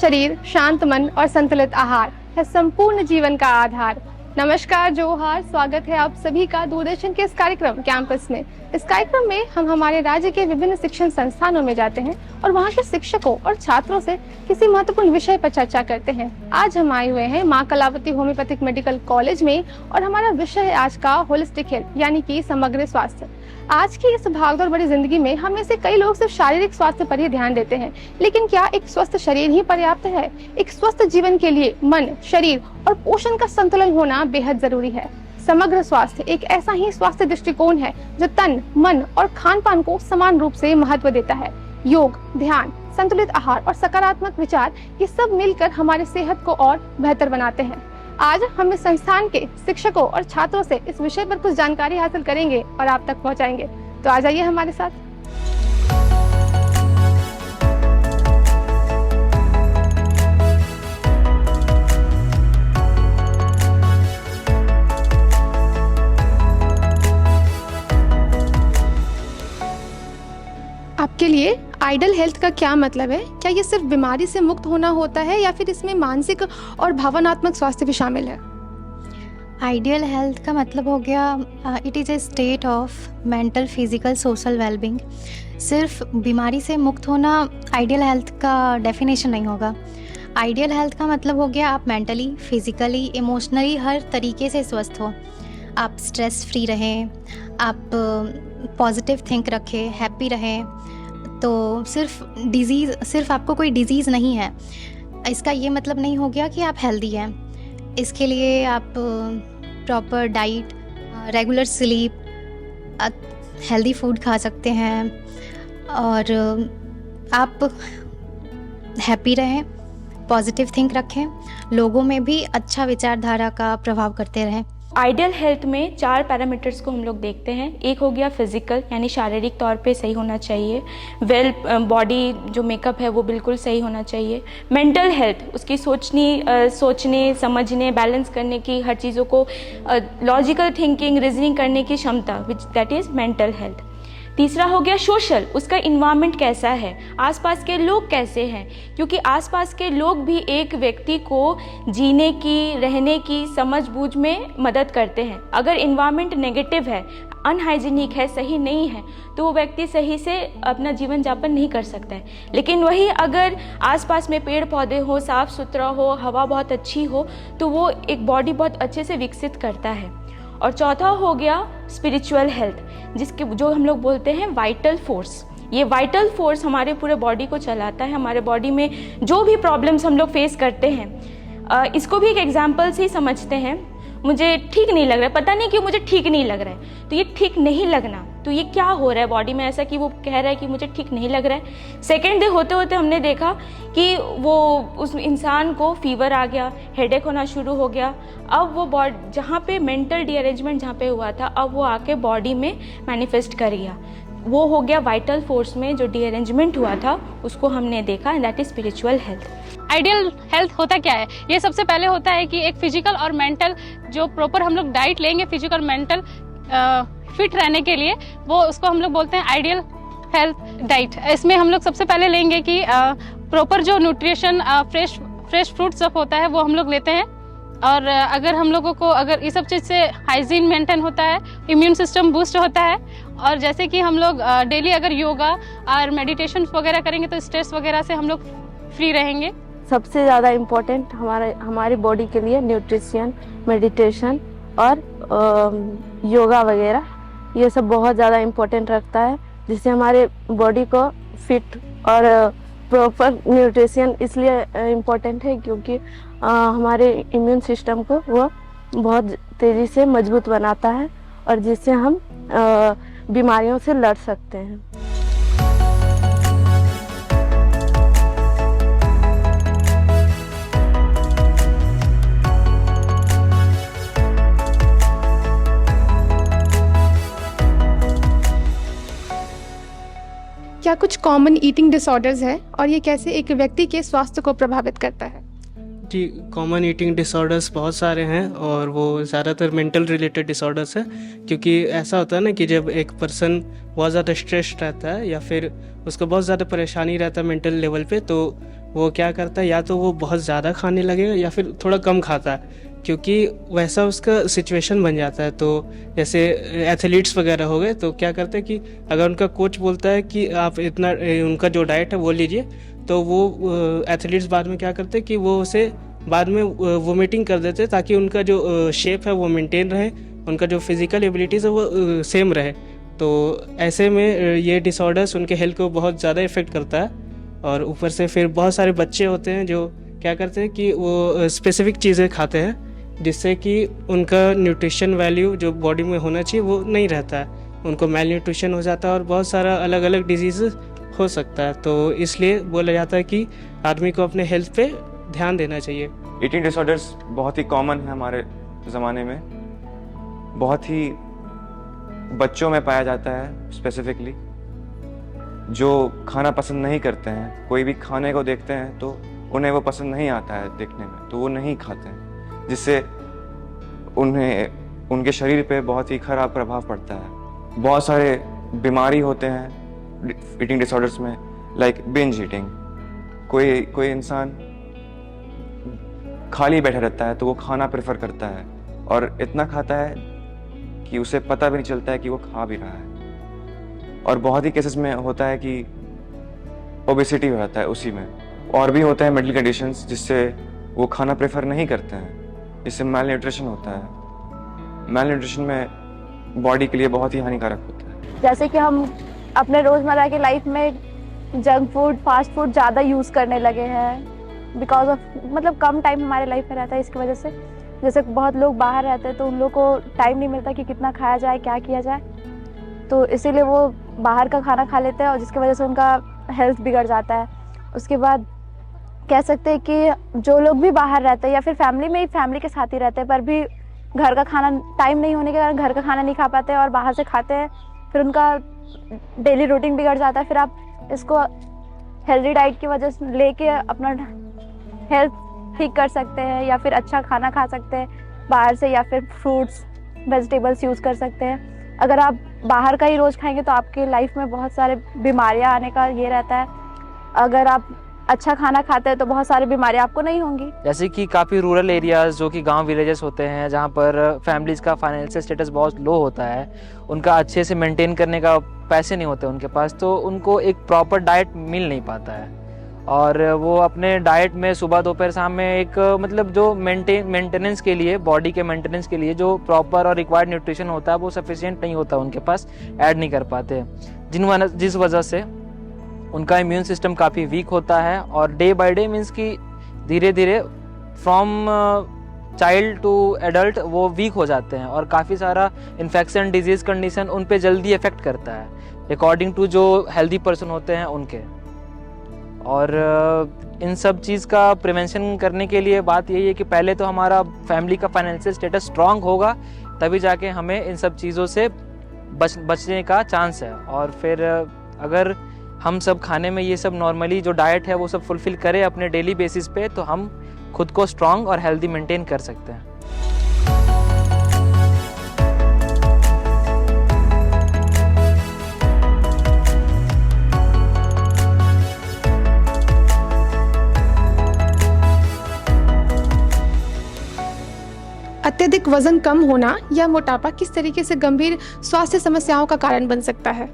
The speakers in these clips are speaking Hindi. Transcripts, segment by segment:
शरीर, शांत मन और संतुलित आहार है संपूर्ण जीवन का आधार। नमस्कार, जोहार, स्वागत है आप सभी का दूरदर्शन के इस कार्यक्रम कैंपस में। इस कार्यक्रम में हम हमारे राज्य के विभिन्न शिक्षण संस्थानों में जाते हैं और वहाँ के शिक्षकों और छात्रों से किसी महत्वपूर्ण विषय पर चर्चा करते हैं। आज हम आए हुए हैं माँ कलावती होम्योपैथिक मेडिकल कॉलेज में और हमारा विषय है आज का होलिस्टिक हेल्थ यानी कि समग्र स्वास्थ्य। आज की इस भागदौड़ भरी जिंदगी में हम में से कई लोग सिर्फ शारीरिक स्वास्थ्य पर ही ध्यान देते हैं, लेकिन क्या एक स्वस्थ शरीर ही पर्याप्त है? एक स्वस्थ जीवन के लिए मन, शरीर और पोषण का संतुलन होना बेहद जरूरी है। समग्र स्वास्थ्य एक ऐसा ही स्वास्थ्य दृष्टिकोण है जो तन, मन और खान पान को समान रूप से महत्व देता है। योग, ध्यान, संतुलित आहार और सकारात्मक विचार ये सब मिलकर हमारी सेहत को और बेहतर बनाते हैं। आज हम इस संस्थान के शिक्षकों और छात्रों से इस विषय पर कुछ जानकारी हासिल करेंगे और आप तक पहुंचाएंगे। तो आ जाइए हमारे साथ। आपके लिए आइडियल हेल्थ का क्या मतलब है? क्या ये सिर्फ बीमारी से मुक्त होना होता है या फिर इसमें मानसिक और भावनात्मक स्वास्थ्य भी शामिल है? आइडियल हेल्थ का मतलब हो गया it is a state of mental, physical, social wellbeing. सिर्फ बीमारी से मुक्त होना आइडियल हेल्थ का डेफिनेशन नहीं होगा। आइडियल हेल्थ का मतलब हो गया आप मेंटली, फिजिकली, इमोशनली हर तरीके से स्वस्थ हो। आप स्ट्रेस फ्री रहें, आप पॉजिटिव थिंक रखें, हैप्पी रहें। तो सिर्फ आपको कोई डिज़ीज़ नहीं है, इसका ये मतलब नहीं हो गया कि आप हेल्दी हैं। इसके लिए आप proper diet, regular sleep, healthy food खा सकते हैं और आप हैप्पी रहें, पॉजिटिव थिंक रखें, लोगों में भी अच्छा विचारधारा का प्रभाव करते रहें। आइडियल हेल्थ में 4 पैरामीटर्स को हम लोग देखते हैं। एक हो गया फिजिकल, यानी शारीरिक तौर पे सही होना चाहिए। बॉडी जो मेकअप है वो बिल्कुल सही होना चाहिए। मेंटल हेल्थ, उसकी सोचने, समझने, बैलेंस करने की, हर चीज़ों को लॉजिकल थिंकिंग, रीजनिंग करने की क्षमता, which that is mental health. तीसरा हो गया सोशल, उसका इन्वायरमेंट कैसा है, आसपास के लोग कैसे हैं, क्योंकि आसपास के लोग भी एक व्यक्ति को जीने की, रहने की समझ-बूझ में मदद करते हैं। अगर इन्वायरमेंट नेगेटिव है, अनहाइजीनिक है, सही नहीं है, तो वो व्यक्ति सही से अपना जीवन यापन नहीं कर सकता है। लेकिन वही अगर आसपास में पेड़ पौधे हो, साफ सुथरा हो, हवा बहुत अच्छी हो, तो वो एक बॉडी बहुत अच्छे से विकसित करता है। और चौथा हो गया स्पिरिचुअल हेल्थ, जो हम लोग बोलते हैं वाइटल फोर्स। ये वाइटल फोर्स हमारे पूरे बॉडी को चलाता है। हमारे बॉडी में जो भी प्रॉब्लम्स हम लोग फेस करते हैं, इसको भी एक एग्जाम्पल से ही समझते हैं। मुझे ठीक नहीं लग रहा है, पता नहीं क्यों मुझे ठीक नहीं लग रहा है, तो ये ठीक नहीं लगना, तो ये क्या हो रहा है बॉडी में ऐसा कि वो कह रहा है कि मुझे ठीक नहीं लग रहा है। सेकेंड डे होते होते हमने देखा कि वो उस इंसान को फीवर आ गया, हेडेक होना शुरू हो गया। अब वो बॉडी जहाँ पे मेंटल डीअरेंजमेंट जहाँ पे हुआ था, अब वो आके बॉडी में मैनिफेस्ट कर गया। वो हो गया वाइटल फोर्स में जो डीअरेंजमेंट हुआ था, उसको हमने देखा, and that is spiritual health. Ideal health होता क्या है? ये सबसे पहले होता है कि एक फिजिकल और मेंटल जो प्रॉपर हम लोग डाइट लेंगे फिजिकल मेंटल फिट रहने के लिए, वो उसको हम लोग बोलते हैं आइडियल हेल्थ डाइट। इसमें हम लोग सबसे पहले लेंगे कि प्रॉपर जो न्यूट्रिशन, फ्रेश फ्रूट सब होता है वो हम लोग लेते हैं। और अगर हम लोगों को अगर इस सब चीज़ से हाइजीन मेंटेन होता है, इम्यून सिस्टम बूस्ट होता है, और जैसे कि हम लोग डेली अगर योगा और मेडिटेशन वगैरह करेंगे तो स्ट्रेस वगैरह से हम लोग फ्री रहेंगे। सबसे ज़्यादा इम्पोर्टेंट हमारी बॉडी के लिए न्यूट्रिशन, मेडिटेशन और योगा वगैरह, ये सब बहुत ज़्यादा इम्पोर्टेंट रखता है, जिससे हमारे बॉडी को फिट और प्रॉपर न्यूट्रिशन इसलिए इम्पोर्टेंट है क्योंकि हमारे इम्यून सिस्टम को वो बहुत तेज़ी से मजबूत बनाता है और जिससे हम बीमारियों से लड़ सकते हैं। क्या कुछ कॉमन ईटिंग डिसऑर्डर्स है और ये कैसे एक व्यक्ति के स्वास्थ्य को प्रभावित करता है? जी, कॉमन ईटिंग डिसऑर्डर्स बहुत सारे हैं और वो ज़्यादातर मेंटल रिलेटेड डिसऑर्डर्स है, क्योंकि ऐसा होता है ना कि जब एक पर्सन बहुत ज़्यादा स्ट्रेस्ड रहता है या फिर उसको बहुत ज़्यादा परेशानी रहता है मेंटल लेवल पे, तो वो क्या करता है, या तो वो बहुत ज़्यादा खाने लगेगा या फिर थोड़ा कम खाता है, क्योंकि वैसा उसका सिचुएशन बन जाता है। तो जैसे एथलीट्स वगैरह हो गए, तो क्या करते हैं कि अगर उनका कोच बोलता है कि आप इतना उनका जो डाइट है वो लीजिए, तो वो एथलीट्स बाद में क्या करते हैं कि वो उसे बाद में वोमिटिंग कर देते हैं, ताकि उनका जो शेप है वो मेंटेन रहे, उनका जो फिज़िकल एबिलिटीज़ है वो सेम रहे। तो ऐसे में ये डिसऑर्डर्स उनके हेल्थ को बहुत ज़्यादा इफ़ेक्ट करता है। और ऊपर से फिर बहुत सारे बच्चे होते हैं जो क्या करते हैं कि वो स्पेसिफिक चीज़ें खाते हैं, जिससे कि उनका न्यूट्रिशन वैल्यू जो बॉडी में होना चाहिए वो नहीं रहता है, उनको मेल न्यूट्रिशन हो जाता है और बहुत सारा अलग अलग डिजीज़ हो सकता है। तो इसलिए बोला जाता है कि आदमी को अपने हेल्थ पे ध्यान देना चाहिए। ईटिंग डिसऑर्डर्स बहुत ही कॉमन है हमारे ज़माने में, बहुत ही बच्चों में पाया जाता है स्पेसिफिकली, जो खाना पसंद नहीं करते हैं। कोई भी खाने को देखते हैं तो उन्हें वो पसंद नहीं आता है देखने में, तो वो नहीं खाते हैं, जिससे उन्हें उनके शरीर पे बहुत ही खराब प्रभाव पड़ता है। बहुत सारे बीमारी होते हैं ईटिंग डिसऑर्डर्स में, लाइक बिंज ईटिंग। कोई इंसान खाली बैठा रहता है तो वो खाना प्रेफर करता है और इतना खाता है कि उसे पता भी नहीं चलता है कि वो खा भी रहा है। और बहुत ही केसेस में होता है कि ओबेसिटी हो जाता है उसी में। और भी होते हैं मेडिकल कंडीशंस जिससे वो खाना प्रेफर नहीं करते हैं, जिससे मेल न्यूट्रिशन होता है। मेल न्यूट्रिशन में बॉडी के लिए बहुत ही हानिकारक होता है। जैसे कि हम अपने रोज़मर्रा की लाइफ में जंक फूड, फास्ट फूड ज़्यादा यूज़ करने लगे हैं बिकॉज ऑफ मतलब कम टाइम हमारे लाइफ में रहता है इसकी वजह से। जैसे बहुत लोग बाहर रहते हैं तो उन लोग को टाइम नहीं मिलता कि कितना खाया जाए, क्या किया जाए, तो इसीलिए वो बाहर का खाना खा लेते हैं और जिसकी वजह से उनका हेल्थ बिगड़ जाता है। उसके बाद कह सकते हैं कि जो लोग भी बाहर रहते हैं या फिर फैमिली में ही फैमिली के साथ ही रहते हैं पर भी घर का खाना टाइम नहीं होने के कारण घर का खाना नहीं खा पाते और बाहर से खाते हैं, फिर उनका डेली रूटीन बिगड़ जाता है। फिर आप इसको हेल्दी डाइट की वजह से लेके अपना हेल्थ ठीक कर सकते हैं या फिर अच्छा खाना खा सकते हैं बाहर से, या फिर फ्रूट्स वेजिटेबल्स यूज़ कर सकते हैं। अगर आप बाहर का ही रोज़ खाएंगे तो आपके लाइफ में बहुत सारे बीमारियां आने का ये रहता है। अगर आप अच्छा खाना खाते हैं तो बहुत सारी बीमारियां आपको नहीं होंगी। जैसे कि काफ़ी रूरल एरियाज़ जो कि गांव विलेजेस होते हैं, जहां पर फैमिलीज़ का फाइनेंशियल स्टेटस बहुत लो होता है, उनका अच्छे से मेंटेन करने का पैसे नहीं होते उनके पास, तो उनको एक प्रॉपर डाइट मिल नहीं पाता है। और वो अपने डाइट में सुबह दोपहर शाम में एक मतलब जो मेंटेनेंस के लिए, बॉडी के मेंटेनेंस के लिए जो प्रॉपर और रिक्वायर्ड न्यूट्रिशन होता है वो सफिशिएंट नहीं होता उनके पास, ऐड नहीं कर पाते, जिस वजह से उनका इम्यून सिस्टम काफ़ी वीक होता है। और डे बाय डे मीन्स कि धीरे धीरे फ्रॉम चाइल्ड टू एडल्ट वो वीक हो जाते हैं और काफ़ी सारा इन्फेक्शन, डिजीज़ कंडीशन उन पे जल्दी इफेक्ट करता है अकॉर्डिंग टू जो हेल्दी पर्सन होते हैं उनके। और इन सब चीज़ का प्रिवेंशन करने के लिए बात यही है कि पहले तो हमारा फैमिली का फाइनेंशियल स्टेटस स्ट्रांग होगा, तभी जाके हमें इन सब चीज़ों से बचने का चांस है। और फिर अगर हम सब खाने में ये सब नॉर्मली जो डाइट है वो सब फुलफिल करें अपने डेली बेसिस पे, तो हम खुद को स्ट्रांग और हेल्दी मेंटेन कर सकते हैं। अत्यधिक वजन कम होना या मोटापा किस तरीके से गंभीर स्वास्थ्य समस्याओं का कारण बन सकता है?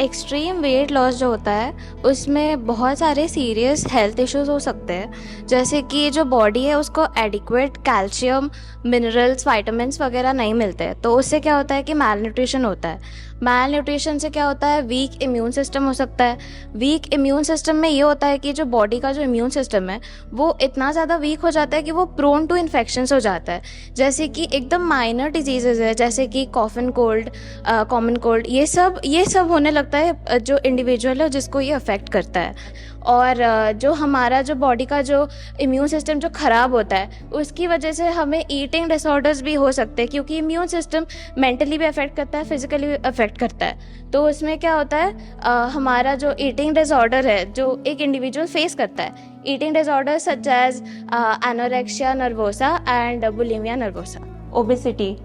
एक्सट्रीम वेट लॉस जो होता है उसमें बहुत सारे सीरियस हेल्थ इश्यूज हो सकते हैं, जैसे कि जो बॉडी है उसको एडिक्वेट कैल्शियम, मिनरल्स, विटामिन्स वगैरह नहीं मिलते हैं, तो उससे क्या होता है कि मैल न्यूट्रिशन होता है। मैल न्यूट्रिशन से क्या होता है, वीक इम्यून सिस्टम हो सकता है। वीक इम्यून सिस्टम में ये होता है कि जो बॉडी का जो इम्यून सिस्टम है वो इतना ज़्यादा वीक हो जाता है कि वो प्रोन टू इन्फेक्शंस हो जाता है, जैसे कि एकदम माइनर डिजीजेज है जैसे कि कॉफन कोल्ड, कॉमन कोल्ड, ये सब होने लगता है जो इंडिविजुअल है जिसको ये अफेक्ट करता है। और जो हमारा जो बॉडी का जो इम्यून सिस्टम जो ख़राब होता है उसकी वजह से हमें ईटिंग डिसऑर्डर्स भी हो सकते हैं, क्योंकि इम्यून सिस्टम मेंटली भी अफेक्ट करता है, फिजिकली भी अफेक्ट करता है। तो उसमें क्या होता है, हमारा जो ईटिंग डिसऑर्डर है जो एक इंडिविजुअल फेस करता है, eating disorder such as anorexia nervosa and bulimia nervosa. Obesity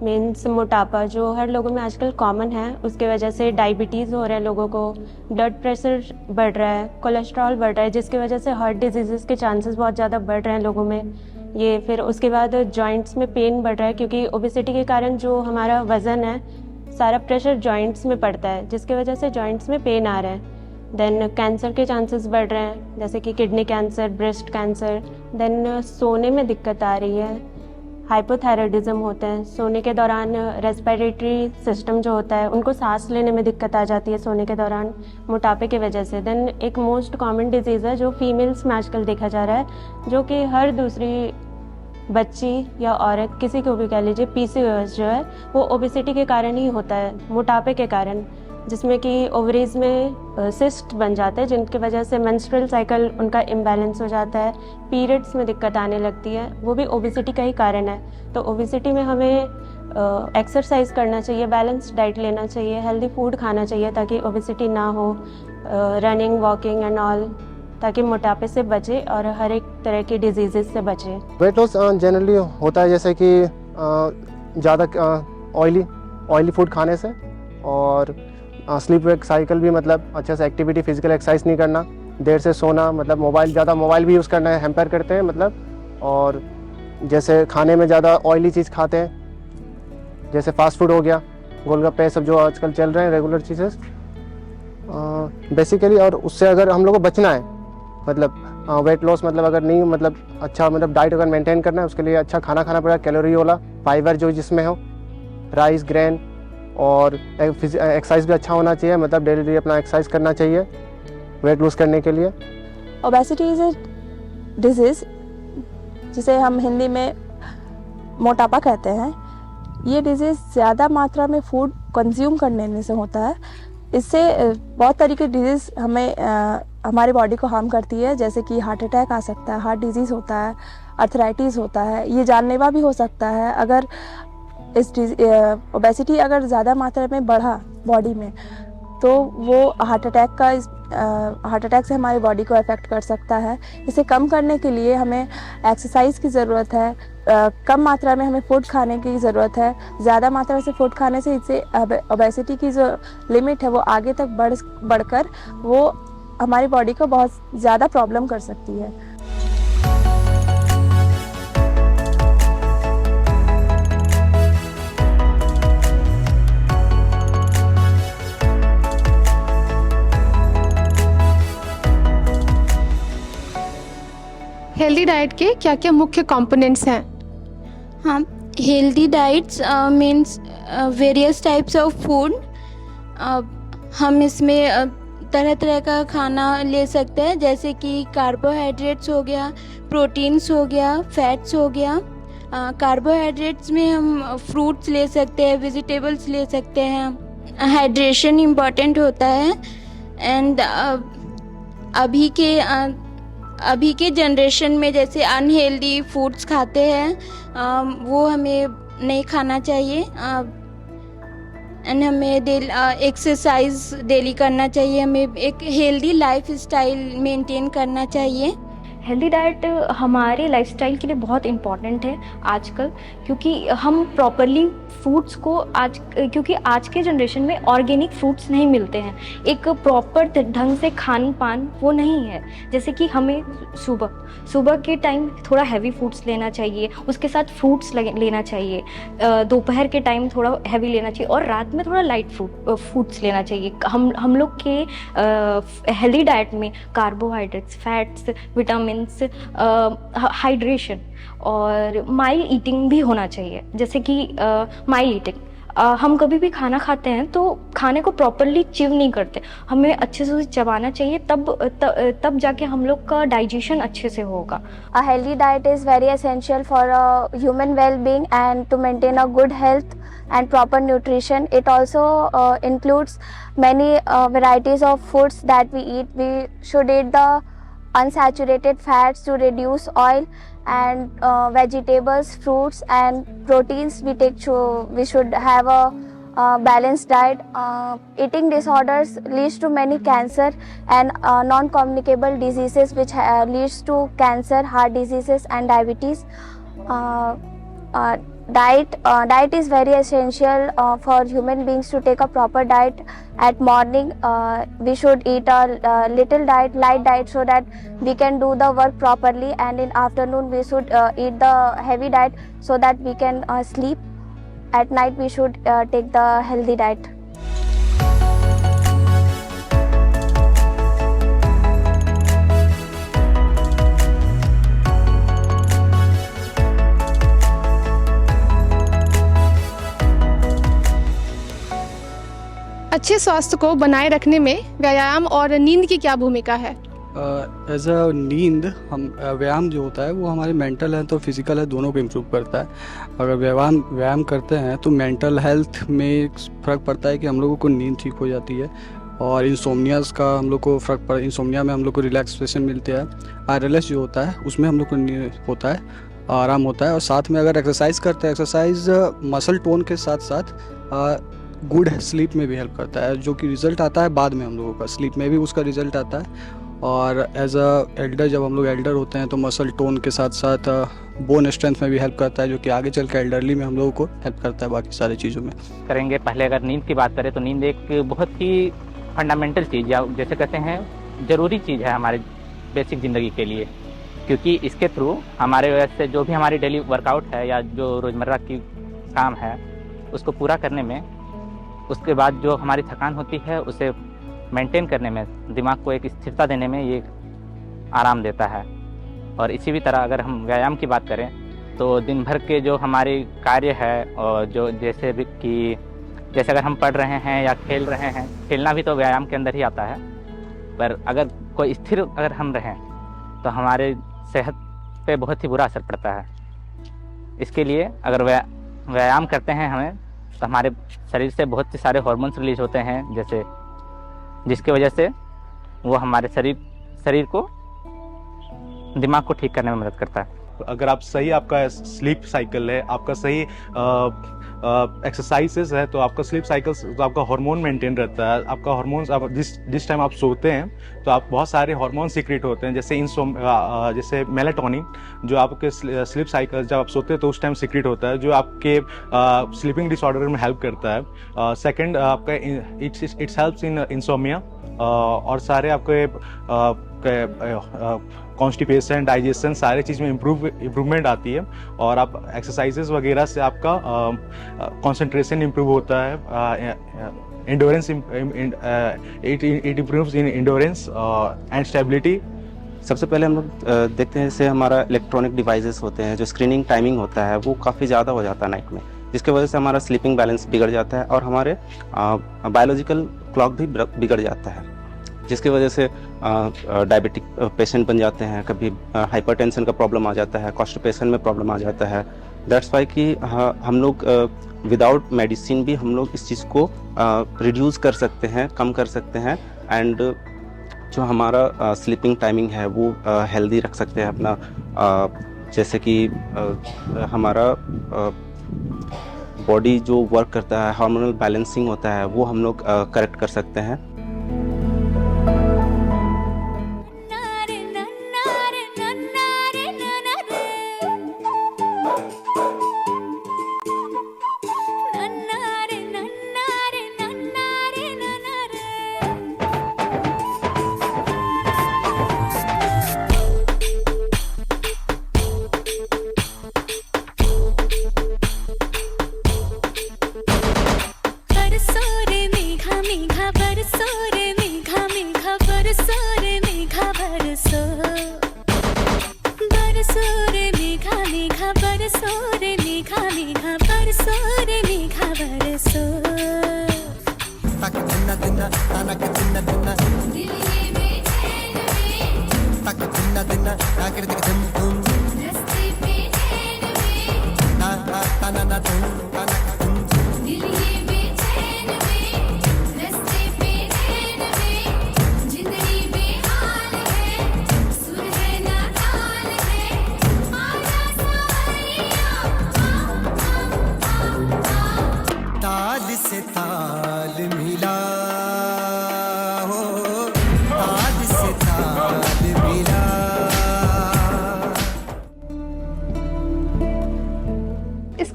means मोटापा जो हर लोगों में आजकल कॉमन है, उसके वजह से डायबिटीज़ हो रहा है लोगों को, ब्लड प्रेशर बढ़ रहा है, कोलेस्ट्रॉल बढ़ रहा है, जिसकी वजह से हार्ट डिजीज़ के चांसेस बहुत ज़्यादा बढ़ रहे हैं लोगों में। ये फिर उसके बाद जॉइंट्स में पेन बढ़ रहा है, क्योंकि ओबेसिटी के कारण जो हमारा वज़न है सारा प्रेशर जॉइंट्स में पड़ता है, जिसकी वजह से जॉइंट्स में पेन आ रहा है। देन कैंसर के चांसेस बढ़ रहे हैं, जैसे कि kidney cancer, breast cancer. Then सोने में दिक्कत आ रही है, हाइपोथायराइडिज्म होते हैं सोने के दौरान, रेस्पिरेटरी सिस्टम जो होता है उनको सांस लेने में दिक्कत आ जाती है सोने के दौरान मोटापे की वजह से। देन एक मोस्ट कॉमन डिजीज़ है जो फीमेल्स में आजकल देखा जा रहा है, जो कि हर दूसरी बच्ची या औरत किसी को भी कह लीजिए, PCOS जो है वो ओबेसिटी के कारण ही होता है, मोटापे के कारण, जिसमें कि ओवरीज में सिस्ट बन जाते हैं, जिनकी वजह से मेंस्ट्रुअल साइकिल उनका इम्बैलेंस हो जाता है, पीरियड्स में दिक्कत आने लगती है, वो भी ओबेसिटी का ही कारण है। तो ओबेसिटी में हमें एक्सरसाइज करना चाहिए, बैलेंस डाइट लेना चाहिए, हेल्दी फूड खाना चाहिए ताकि ओबेसिटी ना हो, रनिंग, वॉकिंग एंड ऑल, ताकि मोटापे से बचे और हर एक तरह की डिजीज़ से बचे। वेट लॉस जनरली होता है जैसे कि ज़्यादा ऑयली फूड खाने से, और स्लीप वेक साइकिल भी, मतलब अच्छे से एक्टिविटी, फिजिकल एक्सरसाइज नहीं करना, देर से सोना, मतलब मोबाइल भी यूज़ करना है, हैम्पर करते हैं मतलब। और जैसे खाने में ज़्यादा ऑयली चीज़ खाते हैं, जैसे फास्ट फूड हो गया, गोलगप्पे, सब जो आजकल चल रहे हैं रेगुलर चीज़ें बेसिकली। और उससे अगर हम लोग को बचना है, मतलब वेट लॉस मतलब अगर नहीं, मतलब अच्छा, मतलब डाइट अगर मेंटेन करना है, उसके लिए अच्छा खाना खाना पड़ेगा, कैलोरी वाला, फाइबर जो जिसमें हो, राइस, ग्रेन, और एक्सरसाइज भी अच्छा होना चाहिए, मतलब डेली अपना एक्सरसाइज करना चाहिए वेट लूज करने के लिए। ओबेसिटी इज़ ए डिजीज़ जिसे हम हिंदी में मोटापा कहते हैं। ये डिजीज़ ज़्यादा मात्रा में फूड कंज्यूम करने से होता है। इससे बहुत तरीके की डिजीज़ हमारे बॉडी को हार्म करती है, जैसे कि हार्ट अटैक आ सकता है, हार्ट डिजीज़ होता है, अर्थराइटिस होता है, ये जानलेवा भी हो सकता है। अगर इस ओबेसिटी अगर ज़्यादा मात्रा में बढ़ा बॉडी में, तो वो हार्ट अटैक से हमारी बॉडी को अफेक्ट कर सकता है। इसे कम करने के लिए हमें एक्सरसाइज की ज़रूरत है, कम मात्रा में हमें फूड खाने की ज़रूरत है। ज़्यादा मात्रा से फूड खाने से इससे ओबेसिटी की जो लिमिट है वो आगे तक बढ़कर वो हमारी बॉडी को बहुत ज़्यादा प्रॉब्लम कर सकती है। हेल्दी डाइट के क्या क्या मुख्य कंपोनेंट्स हैं? हाँ, healthy diets means various types of food. हम इसमें तरह तरह का खाना ले सकते हैं, जैसे कि कार्बोहाइड्रेट्स हो गया, प्रोटीन्स हो गया, फैट्स हो गया। कार्बोहाइड्रेट्स में हम फ्रूट्स ले सकते हैं, वेजिटेबल्स ले सकते हैं। हाइड्रेशन इम्पॉर्टेंट होता है। एंड अभी के जनरेशन में जैसे अनहेल्दी फूड्स खाते हैं, वो हमें नहीं खाना चाहिए। एंड हमें एक्सरसाइज डेली करना चाहिए, हमें एक हेल्दी लाइफ स्टाइल मेंटेन करना चाहिए। हेल्दी डाइट हमारे लाइफस्टाइल के लिए बहुत इम्पॉर्टेंट है आजकल, क्योंकि हम प्रॉपरली फ्रूट्स को क्योंकि आज के जनरेशन में ऑर्गेनिक फ्रूट्स नहीं मिलते हैं, एक प्रॉपर ढंग से खान पान वो नहीं है। जैसे कि हमें सुबह के टाइम थोड़ा हैवी फूड्स लेना चाहिए, उसके साथ फ्रूट्स लेना चाहिए, दोपहर के टाइम थोड़ा हैवी लेना चाहिए, और रात में थोड़ा लाइट फूड्स लेना चाहिए। हम लोग के हेल्दी डाइट में कार्बोहाइड्रेट्स, फैट्स, विटामिन, हाइड्रेशन और माइल्ड ईटिंग भी होना चाहिए। जैसे कि माइल्ड ईटिंग, हम कभी भी खाना खाते हैं तो खाने को प्रॉपरली च्यू नहीं करते, हमें अच्छे से चबाना चाहिए, तब जाके हम लोग का डाइजेशन अच्छे से होगा। A healthy diet is very essential for human well-being and to maintain a good health and proper nutrition. It also includes many varieties of foods that we eat. We should eat the unsaturated fats to reduce oil, and vegetables, fruits and proteins we should have a balanced diet. Eating disorders leads to many cancer and non-communicable diseases, which leads to cancer, heart diseases and diabetes. diet is very essential for human beings to take a proper diet. At morning, we should eat a little diet, light diet, so that we can do the work properly. And in afternoon, we should eat the heavy diet so that we can sleep. At night, we should take the healthy diet. अच्छे स्वास्थ्य को बनाए रखने में व्यायाम और नींद की क्या भूमिका है? एज अ नींद हम व्यायाम जो होता है वो हमारे मेंटल हेल्थ और फिजिकल हेल्थ दोनों को इम्प्रूव करता है। अगर व्यायाम करते हैं तो मेंटल हेल्थ में फ़र्क पड़ता है कि हम लोगों को नींद ठीक हो जाती है और इंसोम्नियाज़ का हम लोग को फ़र्क पड़ा। इंसोम्निया में हम लोग को रिलैक्सेशन मिलती है। RLS जो होता है उसमें हम लोग को होता है आराम होता है। और साथ में अगर एक्सरसाइज करते हैं, एक्सरसाइज मसल टोन के साथ साथ गुड स्लीप में भी हेल्प करता है, जो कि रिज़ल्ट आता है बाद में हम लोगों का स्लीप में भी उसका रिज़ल्ट आता है। और एज अ एल्डर जब हम लोग एल्डर होते हैं तो मसल टोन के साथ साथ बोन स्ट्रेंथ में भी हेल्प करता है, जो कि आगे चल के एल्डरली में हम लोगों को हेल्प करता है बाकी सारी चीज़ों में करेंगे। पहले अगर नींद की बात करें तो नींद एक बहुत ही फंडामेंटल चीज़ या जैसे कहते हैं ज़रूरी चीज़ है हमारे बेसिक ज़िंदगी के लिए, क्योंकि इसके थ्रू हमारे वजह से जो भी हमारी डेली वर्कआउट है या जो रोज़मर्रा की काम है उसको पूरा करने में, उसके बाद जो हमारी थकान होती है उसे मेंटेन करने में, दिमाग को एक स्थिरता देने में ये आराम देता है। और इसी भी तरह अगर हम व्यायाम की बात करें तो दिन भर के जो हमारे कार्य है और जो जैसे भी कि जैसे अगर हम पढ़ रहे हैं या खेल रहे हैं, खेलना भी तो व्यायाम के अंदर ही आता है, पर अगर कोई स्थिर अगर हम रहें तो हमारे सेहत पे बहुत ही बुरा असर पड़ता है। इसके लिए अगर व्यायाम करते हैं हमें तो हमारे शरीर से बहुत से सारे हार्मोन्स रिलीज होते हैं, जैसे जिसकी वजह से वो हमारे शरीर को दिमाग को ठीक करने में मदद करता है। अगर आप सही आपका स्लीप साइकिल है, आपका सही एक्सरसाइजेस है तो आपका स्लीप साइकिल तो आपका हार्मोन मेंटेन रहता है। आपका हार्मोन्स आप जिस टाइम आप सोते हैं तो आप बहुत सारे हार्मोन सीक्रेट होते हैं, जैसे मेलाटोनिन जो आपके स्लीप साइकिल जब आप सोते हैं तो उस टाइम सीक्रेट होता है, जो आपके स्लीपिंग डिसऑर्डर में हेल्प करता है। सेकंड आपका इट्स हेल्प्स इन इंसोमिया और सारे आपके कॉन्स्टिपेशन, डाइजेशन सारे चीज़ में इम्प्रूवमेंट आती है। और आप एक्सरसाइजेस वगैरह से आपका कंसंट्रेशन इम्प्रूव होता है, endurance it improves in endurance and stability. सबसे पहले हम लोग देखते हैं जैसे हमारा इलेक्ट्रॉनिक डिवाइसेस होते हैं, जो स्क्रीनिंग टाइमिंग होता है वो काफ़ी ज़्यादा हो जाता है नाइट में, जिसकी वजह से हमारा स्लीपिंग बैलेंस बिगड़ जाता है और हमारे बायोलॉजिकल क्लॉक भी बिगड़ जाता है, जिसकी वजह से डायबिटिक पेशेंट बन जाते हैं, कभी हाइपरटेंशन का प्रॉब्लम आ जाता है, कॉन्स्टिपेशन में प्रॉब्लम आ जाता है। दैट्स वाई कि हम लोग विदाउट मेडिसिन भी हम लोग इस चीज़ को रिड्यूस कर सकते हैं, कम कर सकते हैं एंड जो हमारा स्लीपिंग टाइमिंग है वो हेल्दी रख सकते हैं अपना। जैसे कि हमारा बॉडी जो वर्क करता है, हार्मोनल बैलेंसिंग होता है, वो हम लोग करेक्ट कर सकते हैं।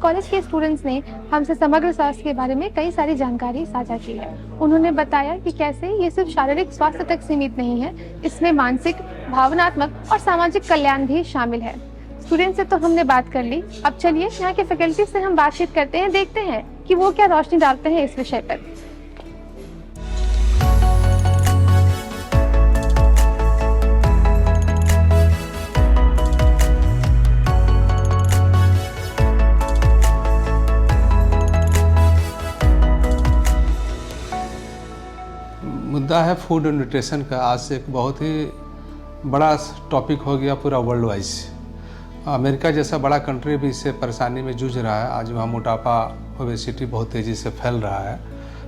कॉलेज के स्टूडेंट्स ने हमसे समग्र स्वास्थ्य के बारे में कई सारी जानकारी साझा की है। उन्होंने बताया कि कैसे ये सिर्फ शारीरिक स्वास्थ्य तक सीमित नहीं है, इसमें मानसिक, भावनात्मक और सामाजिक कल्याण भी शामिल है। स्टूडेंट से तो हमने बात कर ली, अब चलिए यहाँ के फैकल्टी से हम बातचीत करते हैं, देखते हैं कि वो क्या रोशनी डालते हैं इस विषय पर। मुद्दा है फूड और न्यूट्रिशन का। आज से एक बहुत ही बड़ा टॉपिक हो गया पूरा वर्ल्ड वाइज। अमेरिका जैसा बड़ा कंट्री भी इससे परेशानी में जूझ रहा है। आज वहाँ मोटापा, ओबेसिटी बहुत तेज़ी से फैल रहा है।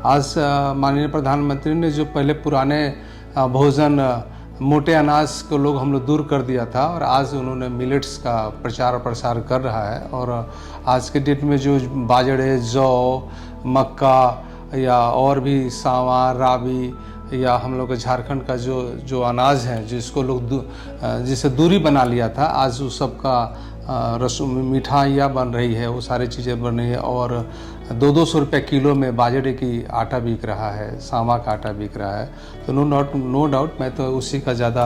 आज माननीय प्रधानमंत्री ने जो पहले पुराने भोजन, मोटे अनाज को लोग हम लोग दूर कर दिया था, और आज उन्होंने मिलेट्स का प्रचार प्रसार कर रहा है। और आज के डेट में जो बाजरे, जौ, मक्का या और भी सांवा, राबी या हम लोग के झारखंड का जो अनाज है जिसको लोग जिससे दूरी बना लिया था, आज उस सब का मिठाइयाँ बन रही है, वो सारी चीज़ें बन रही है। और 200-200 रुपये किलो में बाजरे की आटा बिक रहा है, सांवा का आटा बिक रहा है। तो नो डाउट मैं तो उसी का ज़्यादा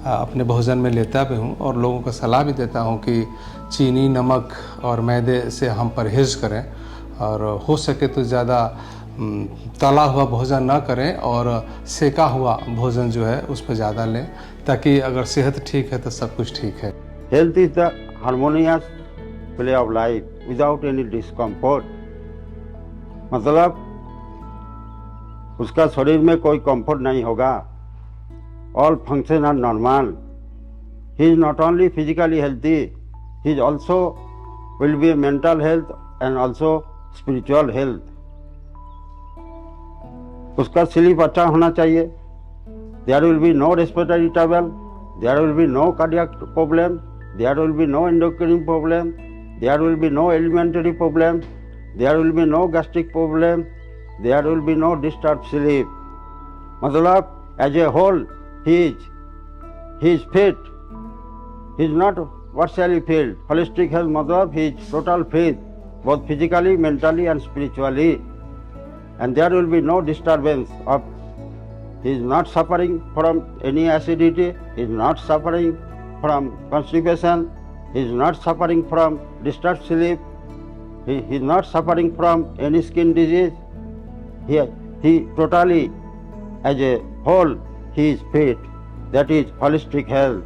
अपने भोजन में लेता भी हूँ और लोगों को सलाह भी देता हूँ कि चीनी, नमक और मैदे से हम परहेज़ करें, और हो सके तो ज़्यादा तला हुआ भोजन ना करें और सेका हुआ भोजन जो है उस पर ज़्यादा लें, ताकि अगर सेहत ठीक है तो सब कुछ ठीक है। Health is the harmonious play of life without any discomfort. मतलब उसका शरीर में कोई कंफर्ट नहीं होगा। All function are normal. He is not only physically healthy, he is also will be mental health and also spiritual health. उसका स्लीप अच्छा होना चाहिए। There will be no respiratory trouble, there will be no cardiac problem, there will be no endocrine problem, there will be no elementary problem, there will be no gastric problem, there will be no disturb sleep. मतलब as a whole he is fit, he is not virtually fit. Holistic health मतलब he is total fit, both physically, mentally and spiritually, and there will be no disturbance of, he is not suffering from any acidity, he is not suffering from constipation, he is not suffering from disturbed sleep, he is not suffering from any skin disease. He totally as a whole he is fit. That is holistic health.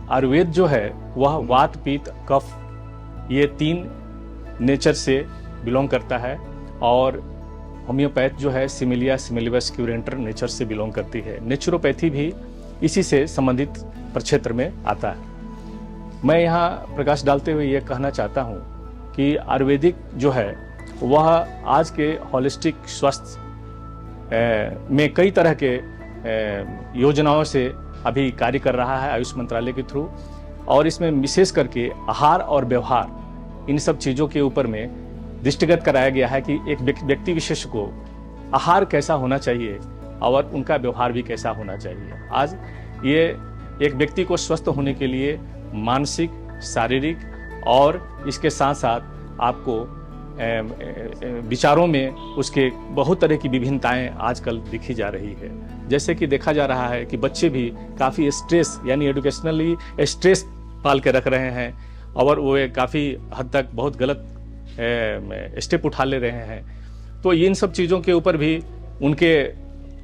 Ayurveda जो है वह वात, पित्त, कफ ये 3 नेचर से बिलोंग करता है, और होम्योपैथ जो है सिमिलिया सिमिलिबस क्यूरेंटर नेचर से बिलोंग करती है। नेचुरोपैथी भी इसी से संबंधित प्रक्षेत्र में आता है। मैं यहाँ प्रकाश डालते हुए ये कहना चाहता हूँ कि आयुर्वेदिक जो है वह आज के होलिस्टिक स्वास्थ्य में कई तरह के योजनाओं से अभी कार्य कर रहा है आयुष मंत्रालय के थ्रू, और इसमें विशेष करके आहार और व्यवहार, इन सब चीज़ों के ऊपर में दृष्टिगत कराया गया है कि एक व्यक्ति विशेष को आहार कैसा होना चाहिए और उनका व्यवहार भी कैसा होना चाहिए। आज ये एक व्यक्ति को स्वस्थ होने के लिए मानसिक, शारीरिक और इसके साथ साथ आपको विचारों में उसके बहुत तरह की विभिन्नताएं आजकल दिखी जा रही है। जैसे कि देखा जा रहा है कि बच्चे भी काफ़ी स्ट्रेस यानी एजुकेशनली स्ट्रेस पाल के रख रहे हैं, और वो काफ़ी हद तक बहुत गलत स्टेप उठा ले रहे हैं। तो इन सब चीज़ों के ऊपर भी उनके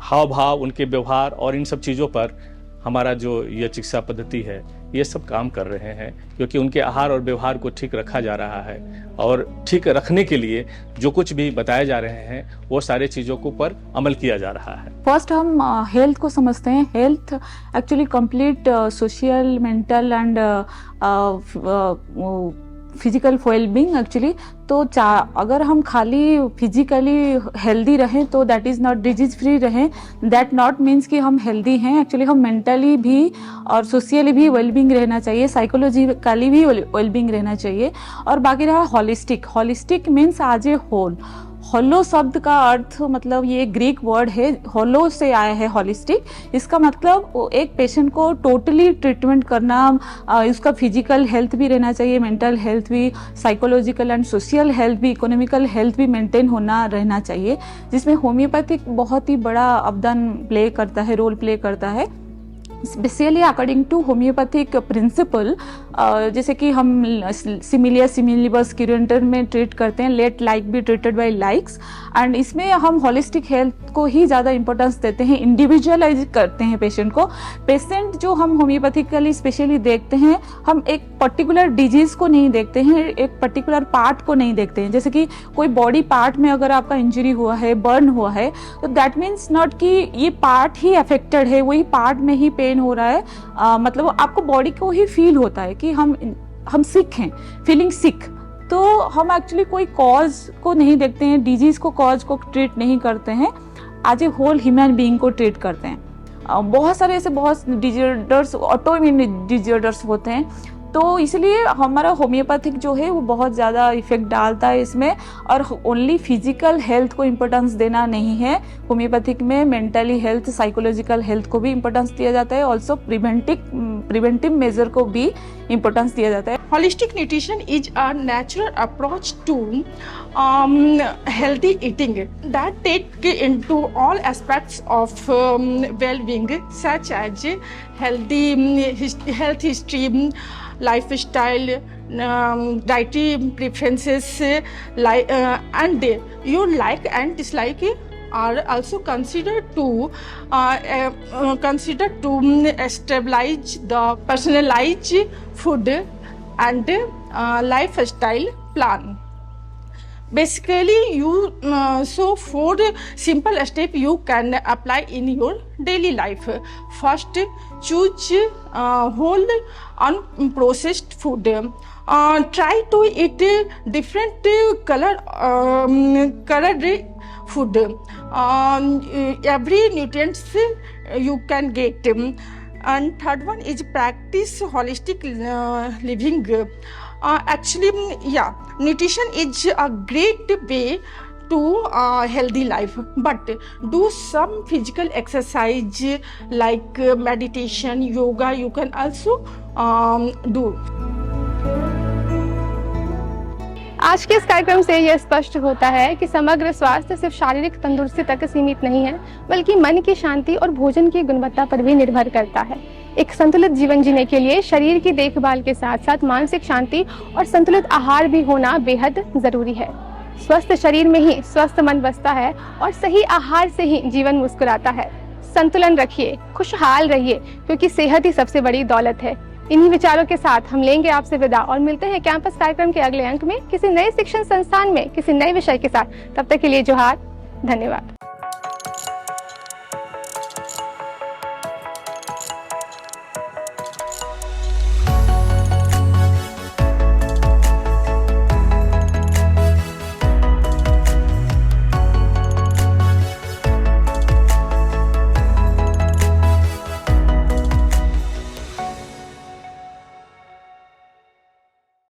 हाव भाव, उनके व्यवहार और इन सब चीज़ों पर हमारा जो ये चिकित्सा पद्धति है ये सब काम कर रहे हैं, क्योंकि उनके आहार और व्यवहार को ठीक रखा जा रहा है, और ठीक रखने के लिए जो कुछ भी बताए जा रहे हैं वो सारे चीज़ों के ऊपर अमल किया जा रहा है। फर्स्ट हम हेल्थ को समझते हैं। Health actually complete social, mental and physical wellbeing actually. तो अगर हम खाली फिजिकली हेल्दी रहें तो that is not disease free रहें, दैट नॉट मीन्स कि हम हेल्दी हैं। एक्चुअली हम मेंटली भी और सोशली भी वेलबींग रहना चाहिए, साइकोलॉजिकली भी वेलबींग रहना चाहिए। और बाकी रहा holistic. Holistic means as a whole. होलो शब्द का अर्थ मतलब ये ग्रीक वर्ड है, होलो से आया है होलिस्टिक। इसका मतलब एक पेशेंट को टोटली ट्रीटमेंट करना, उसका फिजिकल हेल्थ भी रहना चाहिए, मेंटल हेल्थ भी, साइकोलॉजिकल एंड सोशल हेल्थ भी, इकोनॉमिकल हेल्थ भी मेंटेन होना रहना चाहिए, जिसमें होम्योपैथिक बहुत ही बड़ा अवदान प्ले करता है, रोल प्ले करता है। Specially according to homoeopathic principle, जैसे कि हम सिमिलिया सिमिलिबस क्यूरेंटर में ट्रीट करते हैं, let like be treated by likes, and इसमें हम होलिस्टिक हेल्थ को ही ज़्यादा इंपॉर्टेंस देते हैं, इंडिविजुअलाइज करते हैं पेशेंट को। पेशेंट जो हम होम्योपैथिकली स्पेशली देखते हैं, हम एक पर्टिकुलर डिजीज़ को नहीं देखते हैं, एक पर्टिकुलर पार्ट को नहीं देखते हैं। जैसे कि कोई बॉडी पार्ट में अगर आपका इंजरी हुआ है, बर्न हुआ है, तो दैट मीन्स नॉट कि ये पार्ट ही अफेक्टेड है, वही पार्ट में ही पेन हो रहा है, मतलब आपको बॉडी को ही फील होता है कि हम सिक हैं, फीलिंग सिक। तो हम एक्चुअली कोई कॉज को नहीं देखते हैं, डिजीज को, कॉज को ट्रीट नहीं करते हैं, as a whole human being को ट्रीट करते हैं। बहुत सारे ऐसे बहुत डिजॉर्डर्स, ऑटोइम्यून डिजॉर्डर्स होते हैं, तो इसलिए हमारा होम्योपैथिक जो है वो बहुत ज़्यादा इफेक्ट डालता है इसमें। और ओनली फिजिकल हेल्थ को इम्पोर्टेंस देना नहीं है, होम्योपैथिक में मेंटली हेल्थ, साइकोलॉजिकल हेल्थ को भी इम्पोर्टेंस दिया जाता है, ऑल्सो प्रिवेंटिव मेजर को भी इम्पोर्टेंस दिया जाता है। Holistic nutrition is a natural approach to healthy eating that take into all aspects of well-being, such as health history, lifestyle, dietary preferences, and your like and dislike are also considered to stabilize the personalized food and lifestyle plan. Basically, so 4 simple steps you can apply in your daily life. First, choose whole unprocessed food. Try to eat different colored food. Every nutrients you can get. And third one is practice holistic living. Nutrition is a great way to healthy life, but do some physical exercise like meditation, yoga you can also do. आज के इस कार्यक्रम से यह स्पष्ट होता है कि समग्र स्वास्थ्य सिर्फ शारीरिक तंदुरुस्ती तक सीमित नहीं है, बल्कि मन की शांति और भोजन की गुणवत्ता पर भी निर्भर करता है। एक संतुलित जीवन जीने के लिए शरीर की देखभाल के साथ साथ मानसिक शांति और संतुलित आहार भी होना बेहद जरूरी है। स्वस्थ शरीर में ही स्वस्थ मन बसता है और सही आहार से ही जीवन मुस्कुराता है। संतुलन रखिए, खुशहाल रहिए, क्योंकि सेहत ही सबसे बड़ी दौलत है। इन्हीं विचारों के साथ हम लेंगे आपसे विदा और मिलते हैं कैंपस कार्यक्रम के अगले अंक में किसी नए शिक्षण संस्थान में किसी नए विषय के साथ। तब तक के लिए जोहार, धन्यवाद।